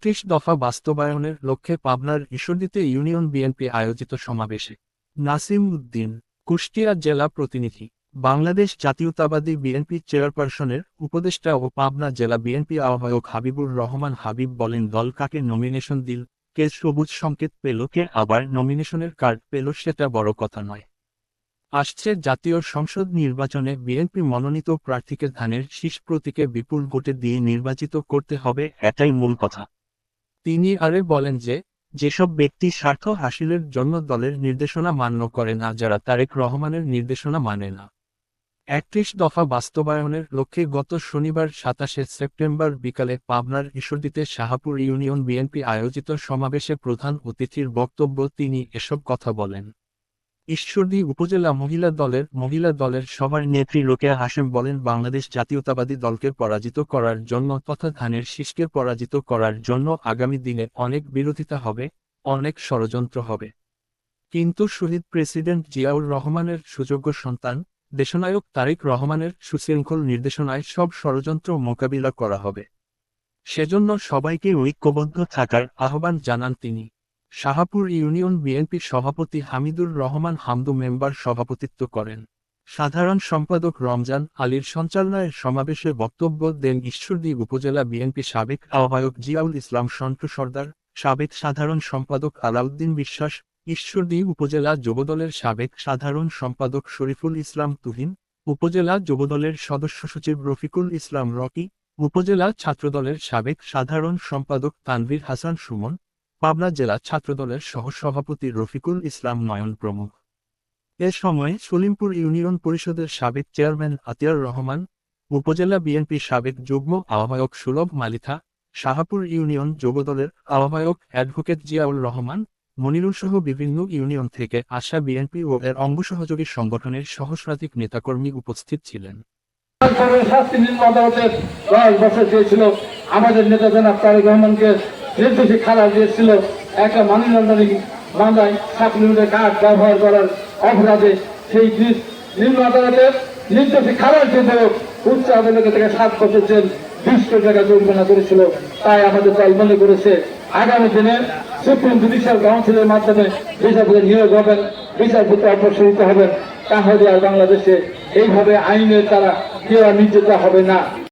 ৩১ দফা বাস্তবায়নের লক্ষ্যে পাবনার ঈশ্বরদীতে ইউনিয়ন বিএনপি আয়োজিত সমাবেশে নাসিম উদ্দিন, কুষ্টিয়া জেলা প্রতিনিধি, বাংলাদেশ জাতীয়তাবাদী বিএনপি চেয়ারপারসনের উপদেষ্টা ও পাবনা জেলা বিএনপি আহ্বায়ক হাবিবুর রহমান হাবিব বলেন, দল কাকে নমিনেশন দিল, কে সবুজ সংকেত পেল, কে আবার নমিনেশনের কার্ড পেল, সেটা বড় কথা নয়। আসছে জাতীয় সংসদ নির্বাচনে বিএনপি মনোনীত প্রার্থীকে ধানের শীষ প্রতীকে বিপুল ভোটে দিয়ে নির্বাচিত করতে হবে, এটাই মূল কথা। তিনি আরে বলেন যে, যেসব ব্যক্তি স্বার্থ হাসিলের জন্য দলের নির্দেশনা মান্য করে না, যারা তারেক রহমানের নির্দেশনা মানে না। ৩১ দফা বাস্তবায়নের লক্ষ্যে গত শনিবার ২৭শে সেপ্টেম্বর বিকালে পাবনার ঈশ্বরদীতে শাহপুর ইউনিয়ন বিএনপি আয়োজিত সমাবেশে প্রধান অতিথির বক্তব্য তিনি এসব কথা বলেন। ঈশ্বরদী উপজেলা মহিলা দলের সবার নেত্রী রোকেয়া হাশেম বলেন, বাংলাদেশ জাতীয়তাবাদী দলকে পরাজিত করার জন্য তথা ধানের শীষকে পরাজিত করার জন্য আগামী দিনে অনেক বিরোধিতা হবে, অনেক ষড়যন্ত্র হবে। কিন্তু শহীদ প্রেসিডেন্ট জিয়াউর রহমানের সুযোগ্য সন্তান দেশনায়ক তারেক রহমানের সুশৃঙ্খল নির্দেশনায় সব ষড়যন্ত্র মোকাবিলা করা হবে। সেজন্য সবাইকে ঐক্যবদ্ধ থাকার আহ্বান জানান তিনি। শাহপুর ইউনিয়ন বিএনপি সভাপতি হামিদুর রহমান হামদু মেম্বার সভাপতিত্ব করেন। সাধারণ সম্পাদক রমজান আলীর সঞ্চালনায় সমাবেশে বক্তব্য দেন ঈশ্বরদী উপজেলা বিএনপি সাবেক আহ্বায়ক জিয়াউল ইসলাম সন্টু সর্দার, সাবেক সাধারণ সম্পাদক আলাউদ্দিন বিশ্বাস, ঈশ্বরদী উপজেলা যুবদলের সাবেক সাধারণ সম্পাদক শরীফুল ইসলাম তুহিন, উপজেলা যুবদলের সদস্য সচিব রফিকুল ইসলাম রকি, উপজেলা ছাত্রদলের সাবেক সাধারণ সম্পাদক তানভীর হাসান সুমন, পাবনা জেলা ছাত্রদলের সহসভাপতি রফিকুল ইসলাম নয়ন প্রমুখ। এ সময় সলিমপুর ইউনিয়ন পরিষদের সাবেক চেয়ারম্যান আতিয়ার রহমান, উপজেলা বিএনপির সাবেক যুগ্ম আহ্বায়ক সুলভ মালিথা, শাহপুর ইউনিয়ন যুবদলের আহ্বায়ক অ্যাডভোকেট জিয়াউল রহমান, মনিরুল সহ বিভিন্ন ইউনিয়ন থেকে আসা বিএনপি ও এর অঙ্গসহযোগী সংগঠনের সহস্রাধিক নেতাকর্মী উপস্থিত ছিলেন। আমাদের নেতা জনাব তারেক রহমানকে নির্দেশে খালাস দিয়েছিল একটা মানি লন্ডারিং মামলায় সাপ্লিমেন্টের কার্ড ব্যবহার করার অপরাধে। সেই নিম্ন আদালতের নির্দেশে খালাস দিয়েছিল, উচ্চ আদালতের থেকে 7 বছর জেল 20 কোটি টাকা জরিমানা করেছিল। তাই আমাদের দল মনে করেছে আগামী দিনে সুপ্রিম জুডিশিয়াল কাউন্সিলের মাধ্যমে বিচারপতি নিয়োগ হবেন, বিচারপতি অপসারিত হবেন। তাহলে আর বাংলাদেশে এইভাবে আইনের দ্বারা কেউ নির্যাতিত হবে না।